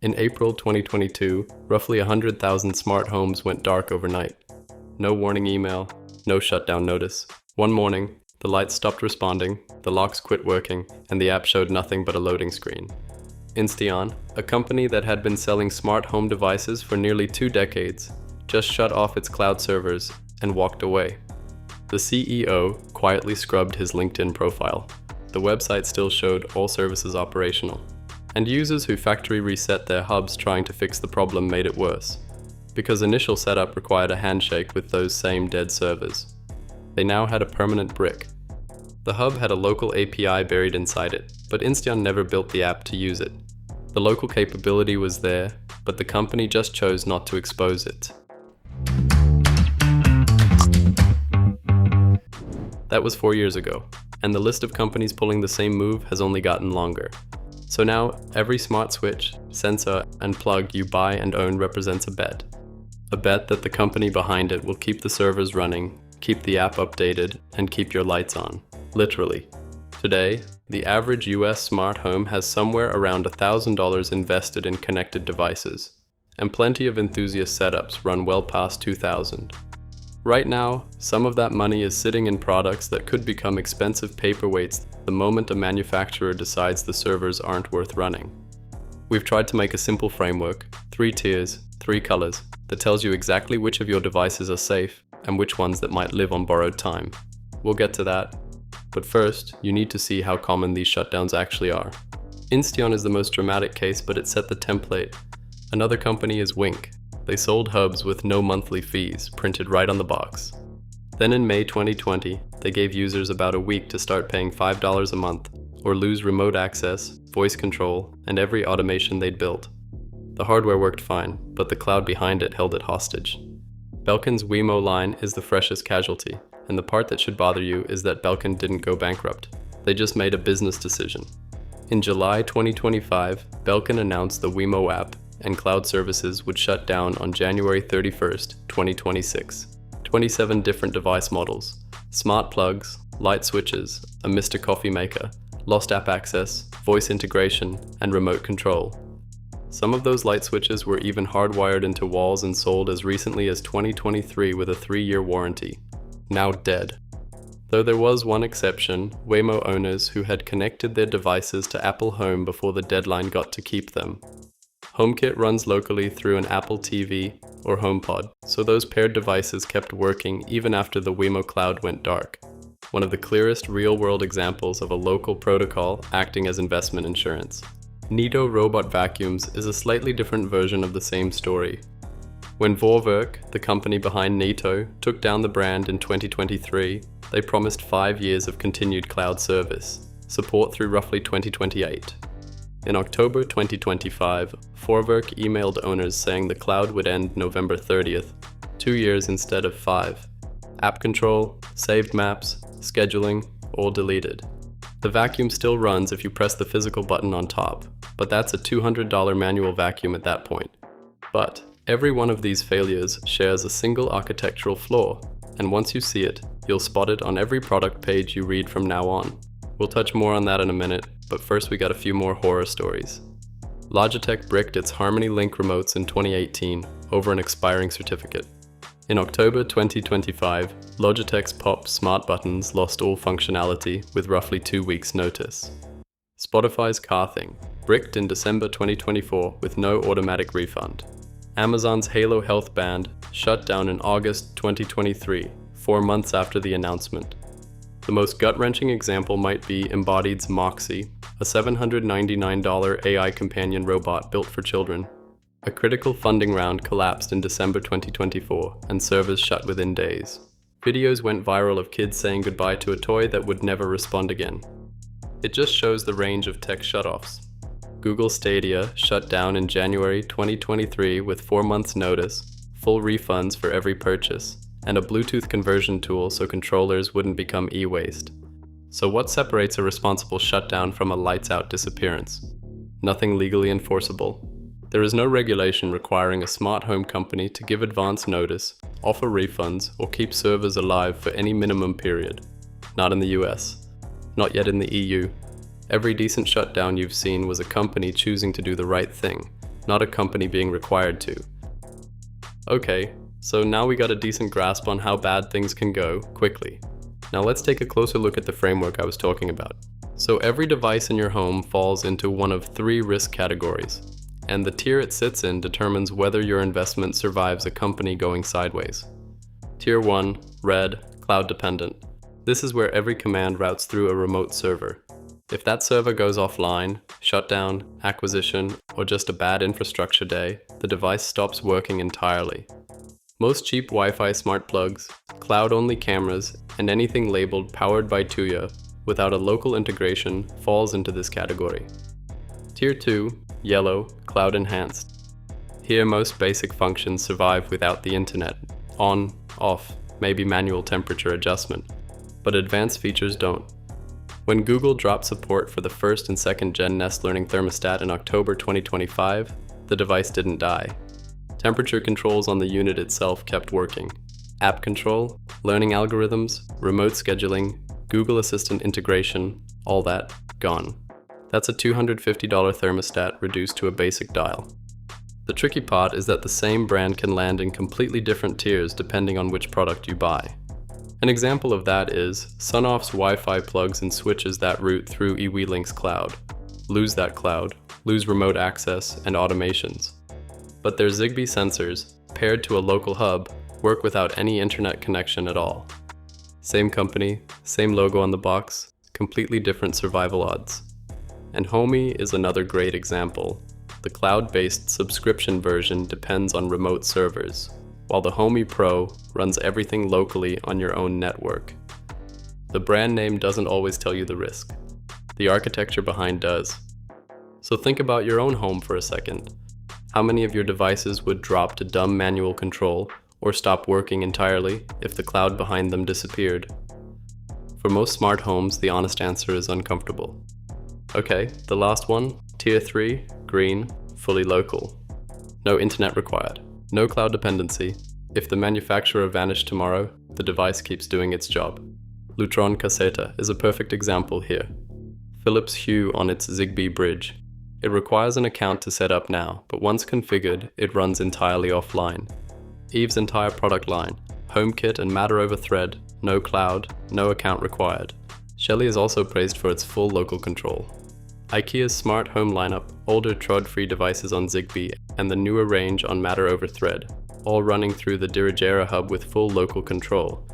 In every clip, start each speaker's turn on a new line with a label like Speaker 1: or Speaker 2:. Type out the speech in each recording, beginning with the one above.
Speaker 1: In April 2022, roughly 100,000 smart homes went dark overnight. No warning email, no shutdown notice. One morning, the lights stopped responding, the locks quit working, and the app showed nothing but a loading screen. Insteon, a company that had been selling smart home devices for nearly 2 decades, just shut off its cloud servers and walked away. The CEO quietly scrubbed his LinkedIn profile. The website still showed all services operational, and users who factory reset their hubs trying to fix the problem made it worse, because initial setup required a handshake with those same dead servers. They now had a permanent brick. The hub had a local API buried inside it, but Insteon never built the app to use it. The local capability was there, but the company just chose not to expose it. That was 4 years ago, and the list of companies pulling the same move has only gotten longer. So now, every smart switch, sensor, and plug you buy and own represents a bet. A bet that the company behind it will keep the servers running, keep the app updated, and keep your lights on. Literally. Today, the average US smart home has somewhere around $1,000 invested in connected devices, and plenty of enthusiast setups run well past $2,000. Right now, some of that money is sitting in products that could become expensive paperweights the moment a manufacturer decides the servers aren't worth running. We've tried to make a simple framework, 3 tiers, 3 colors, that tells you exactly which of your devices are safe and which ones that might live on borrowed time. We'll get to that. But first, you need to see how common these shutdowns actually are. Insteon is the most dramatic case, but it set the template. Another company is Wink. They sold hubs with no monthly fees, printed right on the box. Then in May 2020, they gave users about a week to start paying $5 a month, or lose remote access, voice control, and every automation they'd built. The hardware worked fine, but the cloud behind it held it hostage. Belkin's Wemo line is the freshest casualty, and the part that should bother you is that Belkin didn't go bankrupt. They just made a business decision. In July 2025, Belkin announced the Wemo app and cloud services would shut down on January 31st, 2026. 27 different device models, smart plugs, light switches, a Mr. Coffee maker, lost app access, voice integration, and remote control. Some of those light switches were even hardwired into walls and sold as recently as 2023 with a 3-year warranty. Now dead. Though there was one exception, Wemo owners who had connected their devices to Apple Home before the deadline got to keep them. HomeKit runs locally through an Apple TV or HomePod, so those paired devices kept working even after the Wemo cloud went dark. One of the clearest real-world examples of a local protocol acting as investment insurance. Neato robot vacuums is a slightly different version of the same story. When Vorwerk, the company behind Neato, took down the brand in 2023, they promised 5 years of continued cloud service, support through roughly 2028. In October 2025, Vorwerk emailed owners saying the cloud would end November 30th, 2 years instead of 5. App control, saved maps, scheduling, all deleted. The vacuum still runs if you press the physical button on top, but that's a $200 manual vacuum at that point. But every one of these failures shares a single architectural flaw, and once you see it, you'll spot it on every product page you read from now on. We'll touch more on that in a minute, but first we got a few more horror stories. Logitech bricked its Harmony Link remotes in 2018 over an expiring certificate. In October 2025, Logitech's Pop smart buttons lost all functionality with roughly 2 weeks' notice. Spotify's Car Thing bricked in December 2024 with no automatic refund. Amazon's Halo Health Band shut down in August 2023, 4 months after the announcement. The most gut-wrenching example might be Embodied's Moxie, a $799 AI companion robot built for children. A critical funding round collapsed in December 2024, and servers shut within days. Videos went viral of kids saying goodbye to a toy that would never respond again. It just shows the range of tech shutoffs. Google Stadia shut down in January 2023 with 4 months' notice, full refunds for every purchase, and a Bluetooth conversion tool so controllers wouldn't become e-waste. So what separates a responsible shutdown from a lights-out disappearance? Nothing legally enforceable. There is no regulation requiring a smart home company to give advance notice, offer refunds, or keep servers alive for any minimum period. Not in the US. Not yet in the EU. Every decent shutdown you've seen was a company choosing to do the right thing, not a company being required to. Okay, so now we got a decent grasp on how bad things can go quickly. Now let's take a closer look at the framework I was talking about. So every device in your home falls into one of 3 risk categories, and the tier it sits in determines whether your investment survives a company going sideways. Tier 1, red, cloud dependent. This is where every command routes through a remote server. If that server goes offline, shutdown, acquisition, or just a bad infrastructure day, the device stops working entirely. Most cheap Wi-Fi smart plugs, cloud-only cameras, and anything labeled powered by Tuya without a local integration falls into this category. Tier 2, yellow, cloud enhanced. Here most basic functions survive without the internet, on, off, maybe manual temperature adjustment, but advanced features don't. When Google dropped support for the first and second gen Nest Learning thermostat in October 2025, the device didn't die. Temperature controls on the unit itself kept working. App control, learning algorithms, remote scheduling, Google Assistant integration, all that, gone. That's a $250 thermostat reduced to a basic dial. The tricky part is that the same brand can land in completely different tiers depending on which product you buy. An example of that is Sonoff's Wi-Fi plugs and switches that route through eWeLink's cloud. Lose that cloud, lose remote access and automations. But their Zigbee sensors, paired to a local hub, work without any internet connection at all. Same company, same logo on the box, completely different survival odds. And Homey is another great example. The cloud-based subscription version depends on remote servers, while the Homey Pro runs everything locally on your own network. The brand name doesn't always tell you the risk. The architecture behind does. So think about your own home for a second. How many of your devices would drop to dumb manual control or stop working entirely if the cloud behind them disappeared? For most smart homes, the honest answer is uncomfortable. Okay, the last one, Tier 3, green, fully local. No internet required, no cloud dependency. If the manufacturer vanished tomorrow, the device keeps doing its job. Lutron Caseta is a perfect example here. Philips Hue on its Zigbee bridge. It requires an account to set up now, but once configured, it runs entirely offline. Eve's entire product line, HomeKit and Matter over Thread, no cloud, no account required. Shelly is also praised for its full local control. IKEA's smart home lineup, older TROD-free devices on Zigbee, and the newer range on Matter over Thread, all running through the Dirigera hub with full local control.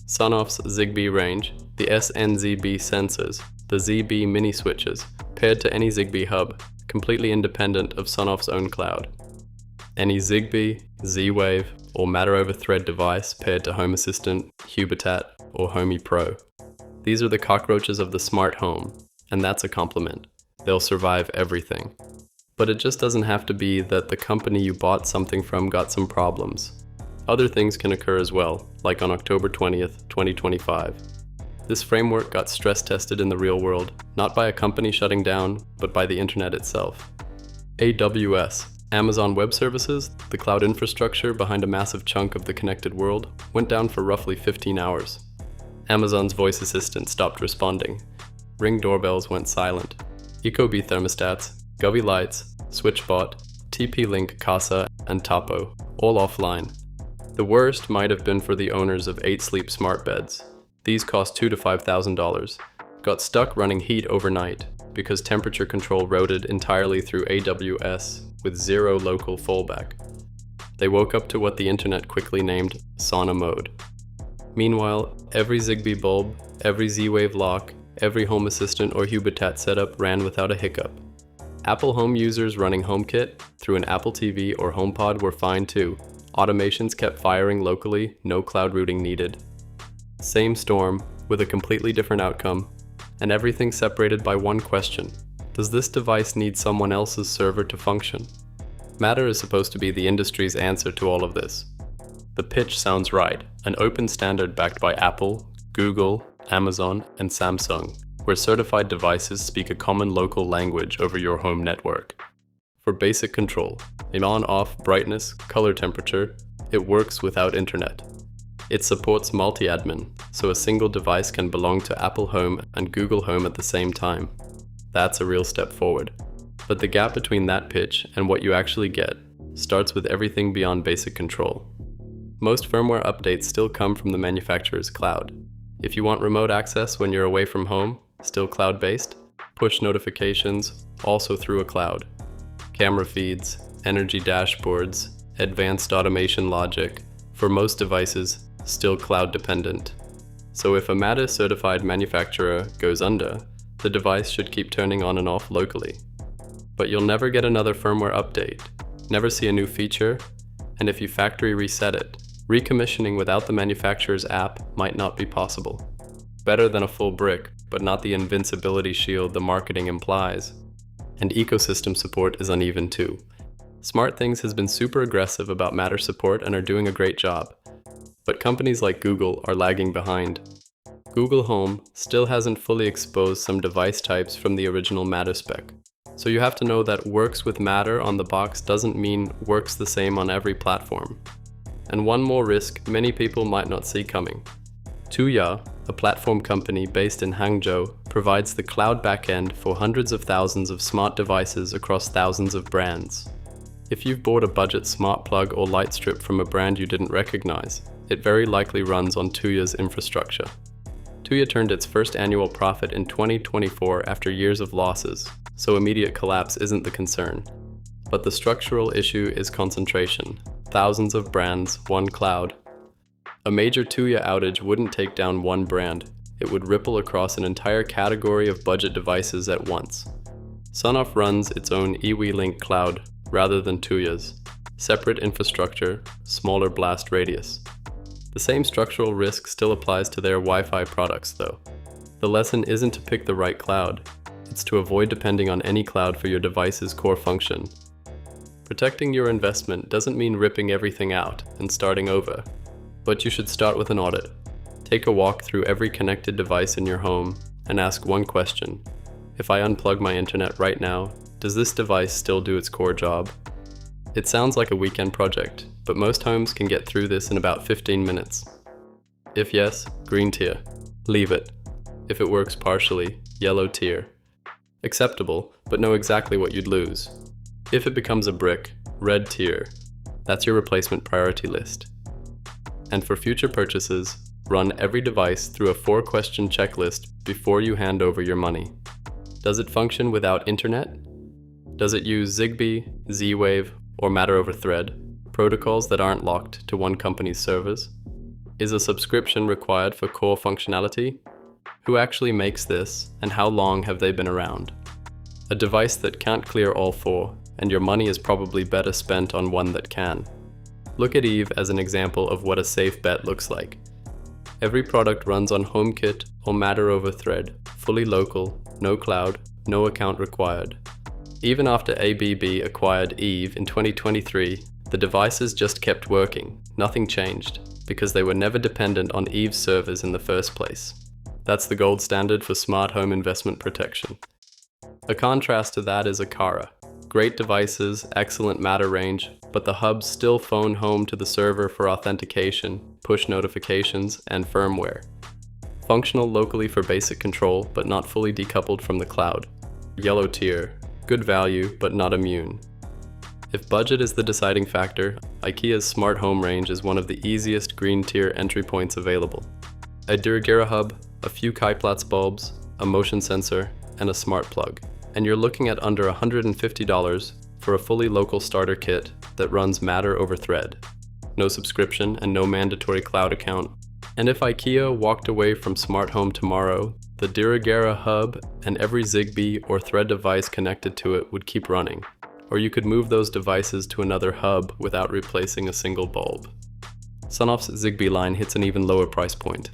Speaker 1: Sonoff's Zigbee range, the SNZB sensors, the ZB mini switches, paired to any Zigbee hub, completely independent of Sonoff's own cloud. Any Zigbee, Z-Wave, or Matter over Thread device paired to Home Assistant, Hubitat, or Homey Pro. These are the cockroaches of the smart home, and that's a compliment. They'll survive everything. But it just doesn't have to be that the company you bought something from got some problems. Other things can occur as well, like on October 20th, 2025. This framework got stress tested in the real world, not by a company shutting down, but by the internet itself. AWS, Amazon Web Services, the cloud infrastructure behind a massive chunk of the connected world, went down for roughly 15 hours. Amazon's voice assistant stopped responding. Ring doorbells went silent. Ecobee thermostats, Govee lights, SwitchBot, TP-Link Casa, and Tapo, all offline. The worst might have been for the owners of 8 Sleep smart beds. These cost $2,000 to $5,000. Got stuck running heat overnight because temperature control routed entirely through AWS with zero local fallback. They woke up to what the internet quickly named sauna mode. Meanwhile, every Zigbee bulb, every Z-Wave lock, every Home Assistant or Hubitat setup ran without a hiccup. Apple Home users running HomeKit through an Apple TV or HomePod were fine too. Automations kept firing locally, no cloud routing needed. Same storm, with a completely different outcome, and everything separated by one question. Does this device need someone else's server to function? Matter is supposed to be the industry's answer to all of this. The pitch sounds right, an open standard backed by Apple, Google, Amazon, and Samsung, where certified devices speak a common local language over your home network. For basic control, on-off brightness, color temperature, it works without internet. It supports multi-admin, so a single device can belong to Apple Home and Google Home at the same time. That's a real step forward. But the gap between that pitch and what you actually get starts with everything beyond basic control. Most firmware updates still come from the manufacturer's cloud. If you want remote access when you're away from home, still cloud-based, push notifications, also through a cloud. Camera feeds, energy dashboards, advanced automation logic, for most devices, still cloud-dependent. So if a Matter certified manufacturer goes under, the device should keep turning on and off locally. But you'll never get another firmware update, never see a new feature, and if you factory reset it, recommissioning without the manufacturer's app might not be possible. Better than a full brick, but not the invincibility shield the marketing implies. And ecosystem support is uneven too. SmartThings has been super aggressive about Matter support and are doing a great job. But companies like Google are lagging behind. Google Home still hasn't fully exposed some device types from the original Matter spec. So you have to know that works with Matter on the box doesn't mean works the same on every platform. And one more risk many people might not see coming. Tuya, a platform company based in Hangzhou, provides the cloud backend for hundreds of thousands of smart devices across thousands of brands. If you've bought a budget smart plug or light strip from a brand you didn't recognize, it very likely runs on Tuya's infrastructure. Tuya turned its first annual profit in 2024 after years of losses, so immediate collapse isn't the concern. But the structural issue is concentration. Thousands of brands, one cloud. A major Tuya outage wouldn't take down one brand, it would ripple across an entire category of budget devices at once. Sonoff runs its own eWeLink cloud rather than Tuya's. Separate infrastructure, smaller blast radius. The same structural risk still applies to their Wi-Fi products though. The lesson isn't to pick the right cloud, it's to avoid depending on any cloud for your device's core function. Protecting your investment doesn't mean ripping everything out and starting over, but you should start with an audit. Take a walk through every connected device in your home and ask one question. If I unplug my internet right now, does this device still do its core job? It sounds like a weekend project, but most homes can get through this in about 15 minutes. If yes, green tier. Leave it. If it works partially, yellow tier. Acceptable, but know exactly what you'd lose. If it becomes a brick, red tier. That's your replacement priority list. And for future purchases, run every device through a 4-question checklist before you hand over your money. Does it function without internet? Does it use Zigbee, Z-Wave, or Matter over Thread, protocols that aren't locked to one company's servers? Is a subscription required for core functionality? Who actually makes this, and how long have they been around? A device that can't clear all 4, and your money is probably better spent on one that can. Look at Eve as an example of what a safe bet looks like. Every product runs on HomeKit or Matter over Thread, fully local, no cloud, no account required. Even after ABB acquired Eve in 2023, the devices just kept working, nothing changed, because they were never dependent on Eve's servers in the first place. That's the gold standard for smart home investment protection. A contrast to that is Aqara. Great devices, excellent Matter range, but the hubs still phone home to the server for authentication, push notifications, and firmware. Functional locally for basic control, but not fully decoupled from the cloud. Yellow tier. Good value, but not immune. If budget is the deciding factor, IKEA's smart home range is one of the easiest green tier entry points available. A Dirigera hub, a few Kaiplatz bulbs, a motion sensor, and a smart plug. And you're looking at under $150 for a fully local starter kit that runs Matter over Thread. No subscription and no mandatory cloud account. And if IKEA walked away from smart home tomorrow, the Dirigera hub and every Zigbee or Thread device connected to it would keep running. Or you could move those devices to another hub without replacing a single bulb. Sonoff's Zigbee line hits an even lower price point.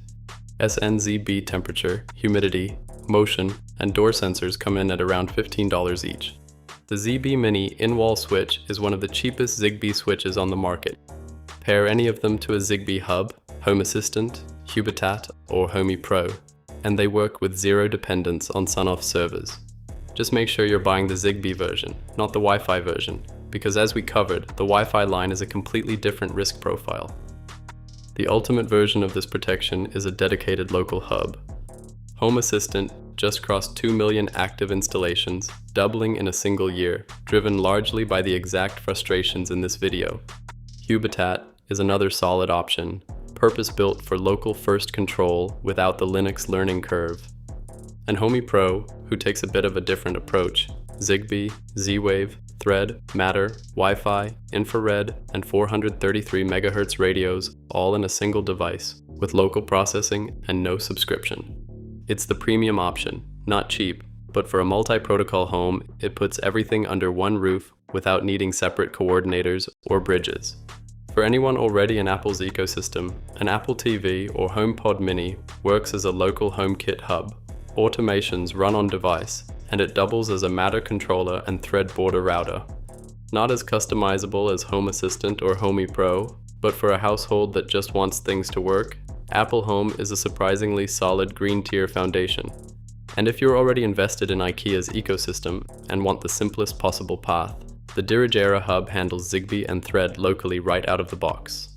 Speaker 1: SNZB temperature, humidity, motion, and door sensors come in at around $15 each. The ZB Mini in-wall switch is one of the cheapest Zigbee switches on the market. Pair any of them to a Zigbee hub, Home Assistant, Hubitat, or Homey Pro, and they work with zero dependence on Sonoff servers. Just make sure you're buying the Zigbee version, not the Wi-Fi version, because as we covered, the Wi-Fi line is a completely different risk profile. The ultimate version of this protection is a dedicated local hub. Home Assistant, just crossed 2 million active installations, doubling in a single year, driven largely by the exact frustrations in this video. Hubitat is another solid option, purpose-built for local first control without the Linux learning curve. And Homey Pro, who takes a bit of a different approach, Zigbee, Z-Wave, Thread, Matter, Wi-Fi, infrared, and 433 MHz radios all in a single device, with local processing and no subscription. It's the premium option, not cheap, but for a multi-protocol home, it puts everything under one roof without needing separate coordinators or bridges. For anyone already in Apple's ecosystem, an Apple TV or HomePod Mini works as a local HomeKit hub. Automations run on device, and it doubles as a Matter controller and Thread border router. Not as customizable as Home Assistant or Homey Pro, but for a household that just wants things to work, Apple Home is a surprisingly solid green tier foundation. And if you're already invested in IKEA's ecosystem and want the simplest possible path, the Dirigera hub handles Zigbee and Thread locally right out of the box.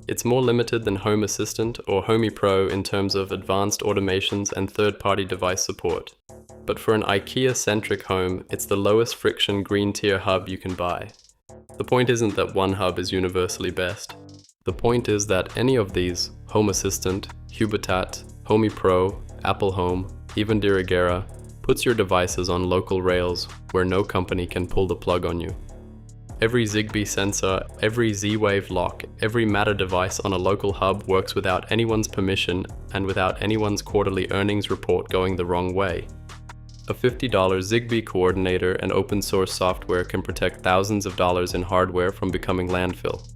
Speaker 1: It's more limited than Home Assistant or Homey Pro in terms of advanced automations and third-party device support. But for an IKEA-centric home, it's the lowest friction green tier hub you can buy. The point isn't that one hub is universally best. The point is that any of these, Home Assistant, Hubitat, Homey Pro, Apple Home, even Dirigera, puts your devices on local rails where no company can pull the plug on you. Every Zigbee sensor, every Z-Wave lock, every Matter device on a local hub works without anyone's permission and without anyone's quarterly earnings report going the wrong way. A $50 Zigbee coordinator and open source software can protect thousands of dollars in hardware from becoming landfill.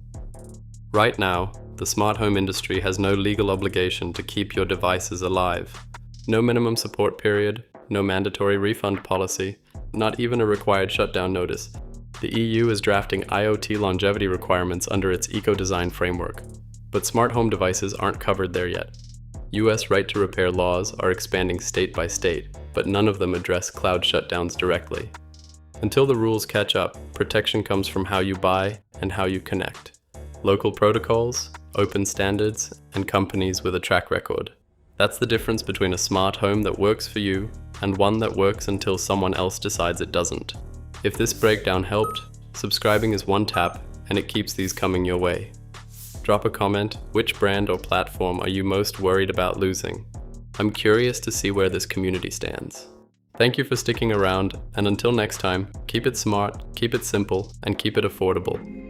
Speaker 1: Right now, the smart home industry has no legal obligation to keep your devices alive. No minimum support period, no mandatory refund policy, not even a required shutdown notice. The EU is drafting IoT longevity requirements under its eco-design framework, but smart home devices aren't covered there yet. US right to repair laws are expanding state by state, but none of them address cloud shutdowns directly. Until the rules catch up, protection comes from how you buy and how you connect. Local protocols, open standards, and companies with a track record. That's the difference between a smart home that works for you and one that works until someone else decides it doesn't. If this breakdown helped, subscribing is one tap and it keeps these coming your way. Drop a comment, which brand or platform are you most worried about losing? I'm curious to see where this community stands. Thank you for sticking around, and until next time, keep it smart, keep it simple, and keep it affordable.